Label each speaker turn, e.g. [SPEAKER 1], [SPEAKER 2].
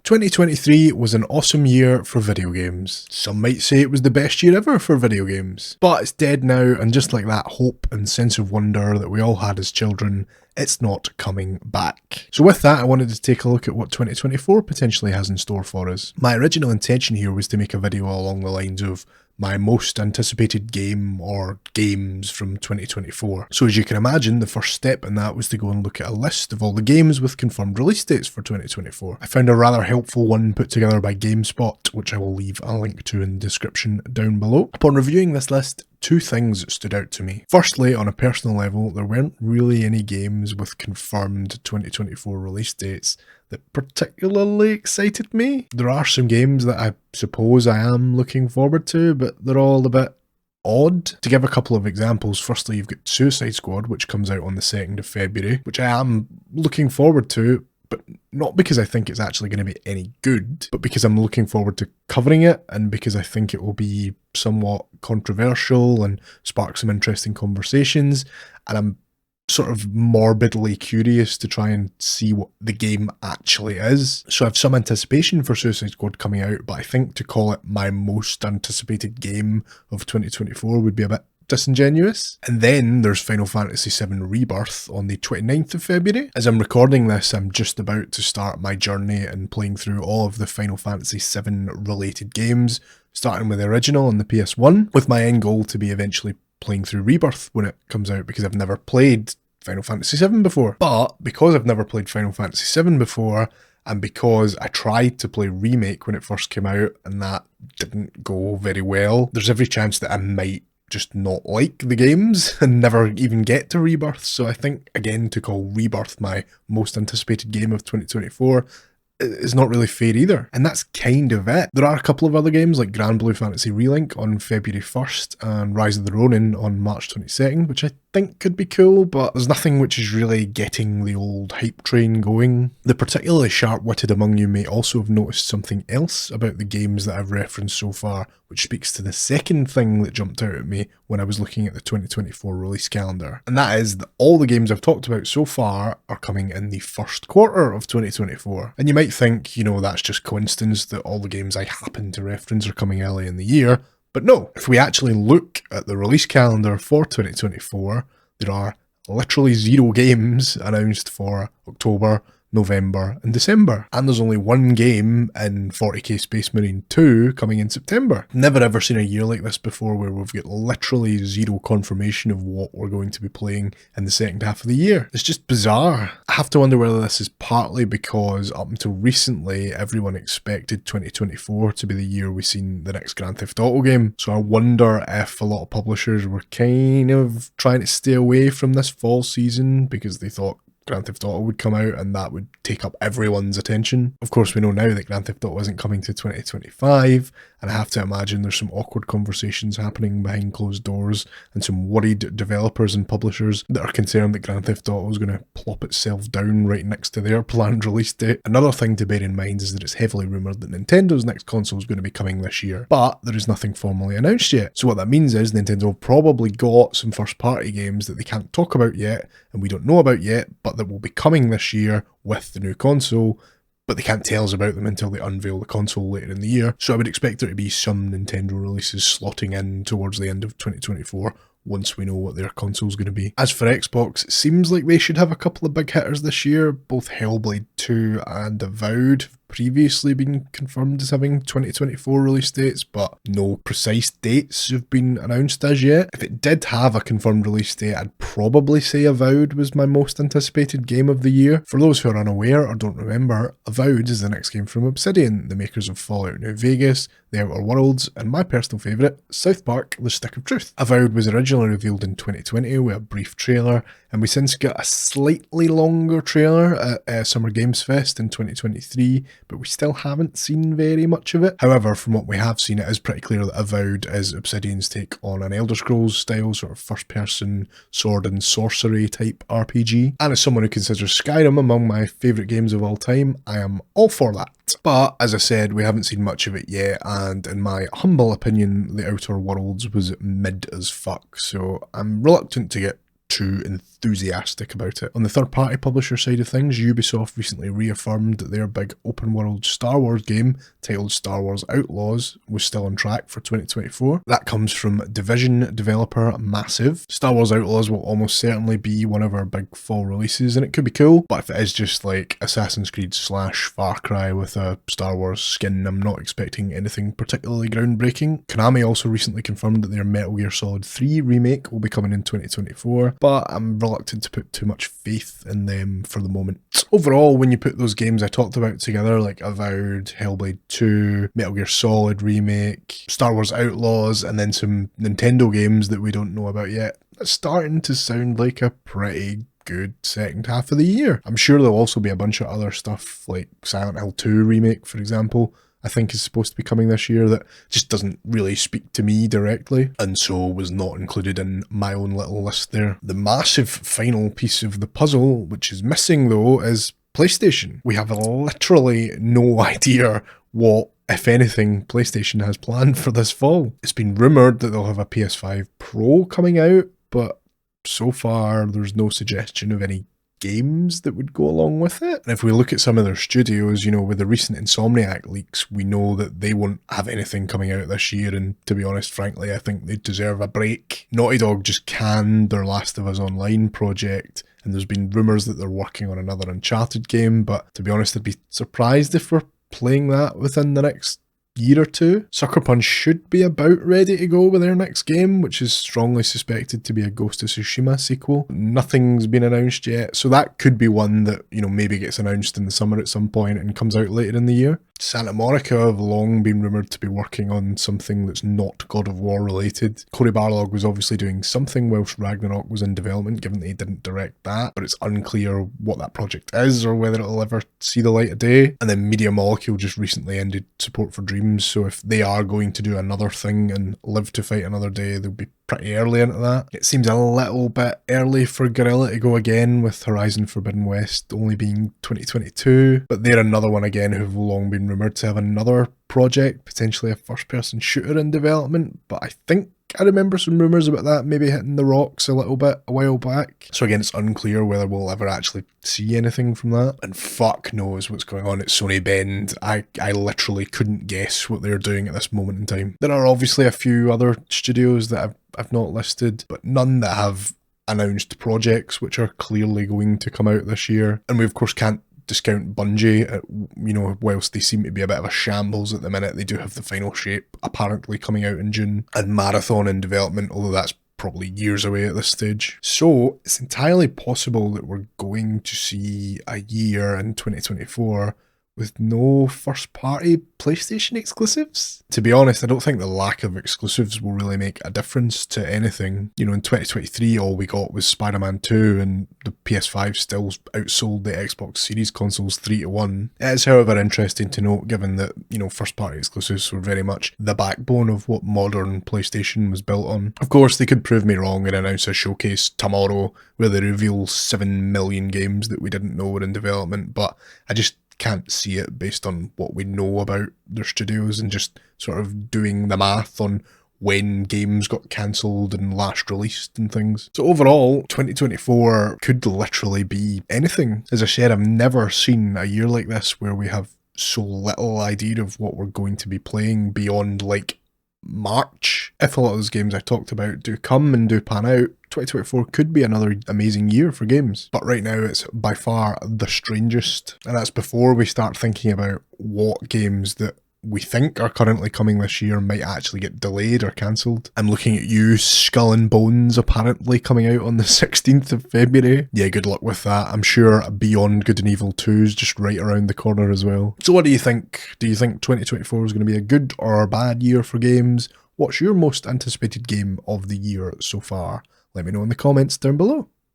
[SPEAKER 1] 2023 was an awesome year for video games. Some might say it was the best year ever for video games. But it's dead now, and just like that hope and sense of wonder that we all had as children, it's not coming back. So with that, I wanted to take a look at what 2024 potentially has in store for us. My original intention here was to make a video along the lines of my most anticipated game or games from 2024. So as you can imagine, the first step in that was to go and look at a list of all the games with confirmed release dates for 2024. I found a rather helpful one put together by GameSpot, which I will leave a link to in the description down below. Upon reviewing this list, two things stood out to me. Firstly, on a personal level, there weren't really any games with confirmed 2024 release dates that particularly excited me. There are some games that I suppose I am looking forward to, but they're all a bit odd. To give a couple of examples, firstly you've got Suicide Squad, which comes out on the 2nd of February, which I am looking forward to, but not because I think it's actually going to be any good, but because I'm looking forward to covering it and because I think it will be somewhat controversial and spark some interesting conversations, and I'm sort of morbidly curious to try and see what the game actually is. So I have some anticipation for Suicide Squad coming out, but I think to call it my most anticipated game of 2024 would be a bit disingenuous. And then there's Final Fantasy VII Rebirth on the 29th of February. As I'm recording this, I'm just about to start my journey and playing through all of the Final Fantasy VII related games, starting with the original on the PS1, with my end goal to be eventually playing through Rebirth when it comes out, because I've never played Final Fantasy VII before. But because I've never played Final Fantasy VII before, and because I tried to play Remake when it first came out and that didn't go very well, there's every chance that I might just not like the games and never even get to Rebirth. So I think, again, to call Rebirth my most anticipated game of 2024 is not really fair either. And that's kind of it. There are a couple of other games like Grand Blue Fantasy Relink on February 1st and Rise of the Ronin on March 22nd, which I think could be cool, but there's nothing which is really getting the old hype train going. The particularly sharp-witted among you may also have noticed something else about the games that I've referenced so far, which speaks to the second thing that jumped out at me when I was looking at the 2024 release calendar. And that is that all the games I've talked about so far are coming in the first quarter of 2024. And you might think, you know, that's just coincidence that all the games I happen to reference are coming early in the year. But no, if we actually look at the release calendar for 2024, there are literally 0 games announced for October, November and December. And there's only one game in 40k Space Marine 2 coming in September. Never ever seen a year like this before where we've got literally 0 confirmation of what we're going to be playing in the second half of the year. It's just bizarre. I have to wonder whether this is partly because up until recently everyone expected 2024 to be the year we seen the next Grand Theft Auto game. So I wonder if a lot of publishers were kind of trying to stay away from this fall season because they thought Grand Theft Auto would come out and that would take up everyone's attention. Of course, we know now that Grand Theft Auto isn't coming to 2025, and I have to imagine there's some awkward conversations happening behind closed doors and some worried developers and publishers that are concerned that Grand Theft Auto is going to plop itself down right next to their planned release date. Another thing to bear in mind is that it's heavily rumoured that Nintendo's next console is going to be coming this year, but there is nothing formally announced yet. So what that means is Nintendo probably got some first party games that they can't talk about yet and we don't know about yet, but that will be coming this year with the new console, but they can't tell us about them until they unveil the console later in the year. So I would expect there to be some Nintendo releases slotting in towards the end of 2024 once we know what their console's going to be. As for Xbox, it seems like they should have a couple of big hitters this year. Both Hellblade 2 and Avowed have previously been confirmed as having 2024 release dates, but no precise dates have been announced as yet. If it did have a confirmed release date, I'd probably say Avowed was my most anticipated game of the year. For those who are unaware or don't remember, Avowed is the next game from Obsidian, the makers of Fallout New Vegas, The Outer Worlds, and my personal favourite, South Park: The Stick of Truth. Avowed was originally revealed in 2020 with a brief trailer, and we since got a slightly longer trailer at Summer Games Fest in 2023, but we still haven't seen very much of it. However, from what we have seen, it is pretty clear that Avowed is Obsidian's take on an Elder Scrolls style sort of first-person sword and sorcery type RPG. And as someone who considers Skyrim among my favourite games of all time, I am all for that. But as I said, we haven't seen much of it yet, and in my humble opinion, The Outer Worlds was mid as fuck, so I'm reluctant to get too enthusiastic about it. On the third-party publisher side of things, Ubisoft recently reaffirmed that their big open-world Star Wars game, titled Star Wars Outlaws, was still on track for 2024. That comes from Division developer Massive. Star Wars Outlaws will almost certainly be one of our big fall releases, and it could be cool, but if it is just like Assassin's Creed / Far Cry with a Star Wars skin, I'm not expecting anything particularly groundbreaking. Konami also recently confirmed that their Metal Gear Solid 3 remake will be coming in 2024, but I'm reluctant to put too much faith in them for the moment. Overall, when you put those games I talked about together, like Avowed, Hellblade 2, Metal Gear Solid remake, Star Wars Outlaws, and then some Nintendo games that we don't know about yet, it's starting to sound like a pretty good second half of the year. I'm sure there'll also be a bunch of other stuff like Silent Hill 2 remake, for example, I think is supposed to be coming this year that just doesn't really speak to me directly, and so was not included in my own little list there. The massive final piece of the puzzle, which is missing though, is PlayStation. We have literally no idea what, if anything, PlayStation has planned for this fall. It's been rumoured that they'll have a PS5 Pro coming out, but so far there's no suggestion of any games that would go along with it. And if we look at some of their studios, you know, with the recent Insomniac leaks, we know that they won't have anything coming out this year, and to be honest, frankly, I think they deserve a break. Naughty Dog just canned their Last of Us Online project, and there's been rumours that they're working on another Uncharted game, but to be honest, I'd be surprised if we're playing that within the next year or two. Sucker Punch should be about ready to go with their next game, which is strongly suspected to be a Ghost of Tsushima sequel. Nothing's been announced yet, so that could be one that, you know, maybe gets announced in the summer at some point and comes out later in the year. Santa Monica have long been rumoured to be working on something that's not God of War related. Cory Barlog was obviously doing something whilst Ragnarok was in development, given that he didn't direct that, but it's unclear what that project is or whether it'll ever see the light of day. And then Media Molecule just recently ended support for Dreams, so if they are going to do another thing and live to fight another day, they'll be pretty early into that. It seems a little bit early for Guerrilla to go again, with Horizon Forbidden West only being 2022, but they're another one again who've long been rumoured to have another project, potentially a first-person shooter in development, but I think I remember some rumours about that maybe hitting the rocks a little bit a while back. So again, it's unclear whether we'll ever actually see anything from that. And fuck knows what's going on at Sony Bend. I literally couldn't guess what they're doing at this moment in time. There are obviously a few other studios that I've not listed, but none that have announced projects which are clearly going to come out this year. And we of course can't discount Bungie, you know, whilst they seem to be a bit of a shambles at the minute, they do have the Final Shape apparently coming out in June, and Marathon in development, although that's probably years away at this stage. So it's entirely possible that we're going to see a year in 2024 with no first-party PlayStation exclusives. To be honest, I don't think the lack of exclusives will really make a difference to anything. You know, in 2023, all we got was Spider-Man 2, and the PS5 still outsold the Xbox Series consoles 3-1. It is, however, interesting to note, given that, you know, first-party exclusives were very much the backbone of what modern PlayStation was built on. Of course, they could prove me wrong and announce a showcase tomorrow where they reveal 7 million games that we didn't know were in development, but I just can't see it based on what we know about their studios and just sort of doing the math on when games got cancelled and last released and things. So overall, 2024 could literally be anything. As I said, I've never seen a year like this where we have so little idea of what we're going to be playing beyond like March. If a lot of those games I talked about do come and do pan out, 2024 could be another amazing year for games. But right now it's by far the strangest, and that's before we start thinking about what games that we think are currently coming this year might actually get delayed or cancelled. I'm looking at you, Skull and Bones apparently coming out on the 16th of February. Yeah, good luck with that. I'm sure Beyond Good and Evil 2 is just right around the corner as well. So what do you think? Do you think 2024 is going to be a good or a bad year for games? What's your most anticipated game of the year so far? Let me know in the comments down below.